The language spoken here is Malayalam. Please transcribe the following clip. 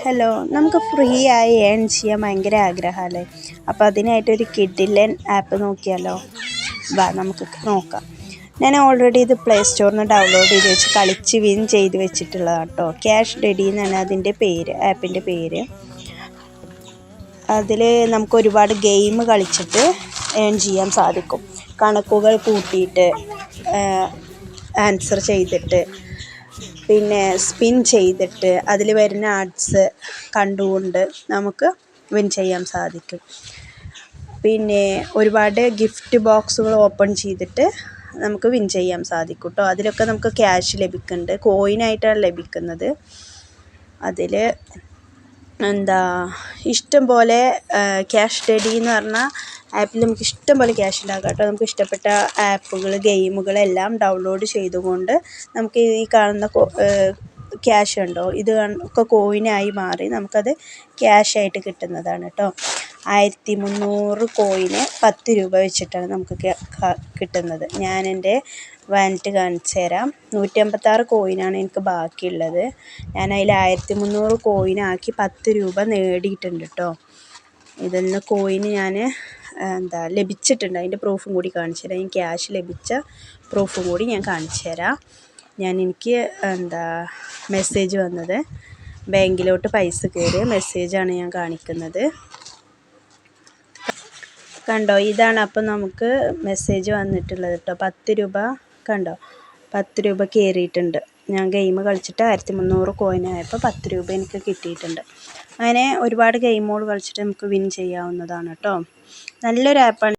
ഹലോ, നമുക്ക് ഫ്രീ ആയി ഏൺ ചെയ്യാൻ ഭയങ്കര ആഗ്രഹമല്ലേ? അപ്പോൾ അതിനായിട്ടൊരു കിഡിലൻ ആപ്പ് നോക്കിയാലോ? വാ നമുക്ക് നോക്കാം. ഞാൻ ഓൾറെഡി ഇത് പ്ലേ സ്റ്റോറിൽ നിന്ന് ഡൗൺലോഡ് ചെയ്ത് വെച്ച് കളിച്ച് വിൻ ചെയ്ത് വെച്ചിട്ടുള്ളതാണ് കേട്ടോ. ക്യാഷ് ഡെഡി എന്നാണ് അതിൻ്റെ പേര്, ആപ്പിൻ്റെ പേര്. അതിൽ നമുക്ക് ഒരുപാട് ഗെയിം കളിച്ചിട്ട് ഏൺ ചെയ്യാൻ സാധിക്കും. കണക്കുകൾ കൂട്ടിയിട്ട് ആൻസർ ചെയ്തിട്ട് പിന്നെ സ്പിൻ ചെയ്തിട്ട് അതിൽ വരുന്ന ആഡ്സ് കണ്ടുകൊണ്ട് നമുക്ക് വിൻ ചെയ്യാൻ സാധിക്കും. പിന്നെ ഒരുപാട് ഗിഫ്റ്റ് ബോക്സുകൾ ഓപ്പൺ ചെയ്തിട്ട് നമുക്ക് വിൻ ചെയ്യാൻ സാധിക്കും കേട്ടോ. അതിലൊക്കെ നമുക്ക് ക്യാഷ് ലഭിക്കുന്നുണ്ട്, കോയിനായിട്ടാണ് ലഭിക്കുന്നത്. അതിൽ ഇഷ്ടം പോലെ ക്യാഷ് ഡെഡി എന്ന് പറഞ്ഞ ആപ്പിൽ നമുക്ക് ഇഷ്ടം പോലെ ക്യാഷ് ഉണ്ടാക്കാം കേട്ടോ. നമുക്ക് ഇഷ്ടപ്പെട്ട ആപ്പുകൾ, ഗെയിമുകളെല്ലാം ഡൗൺലോഡ് ചെയ്തുകൊണ്ട് നമുക്ക് ഈ കാണുന്ന ക്യാഷ് ഉണ്ടോ, ഇത് ഒക്കെ കോയിനായി മാറി നമുക്കത് ക്യാഷായിട്ട് കിട്ടുന്നതാണ് കേട്ടോ. 1300 കോയിന് 10 രൂപ വെച്ചിട്ടാണ് നമുക്ക് കിട്ടുന്നത്. ഞാൻ എൻ്റെ വാലറ്റ് കാണിച്ചു തരാം. 156 കോയിനാണ് എനിക്ക് ബാക്കിയുള്ളത്. ഞാൻ അതിൽ 1300 കോയിനാക്കി 10 രൂപ നേടിയിട്ടുണ്ട് കേട്ടോ. ഇതിൽ നിന്ന് കോയിന് ഞാൻ ലഭിച്ചിട്ടുണ്ട്, അതിൻ്റെ പ്രൂഫും കൂടി കാണിച്ചു തരാം. എനിക്ക് ക്യാഷ് ലഭിച്ച പ്രൂഫും കൂടി ഞാൻ കാണിച്ചു തരാം. എനിക്ക് മെസ്സേജ് വന്നത്, ബാങ്കിലോട്ട് പൈസ കയറിയ മെസ്സേജാണ് ഞാൻ കാണിക്കുന്നത്. കണ്ടോ, ഇതാണ് അപ്പോൾ നമുക്ക് മെസ്സേജ് വന്നിട്ടുള്ളത് കേട്ടോ. 10 രൂപ കണ്ടോ, 10 രൂപ കയറിയിട്ടുണ്ട്. ഞാൻ ഗെയിം കളിച്ചിട്ട് 1300 കോയിനായപ്പോൾ 10 രൂപ എനിക്ക് കിട്ടിയിട്ടുണ്ട്. അങ്ങനെ ഒരുപാട് ഗെയിമുകൾ കളിച്ചിട്ട് നമുക്ക് വിൻ ചെയ്യാവുന്നതാണ് കേട്ടോ. നല്ലൊരു ആപ്പാണ്.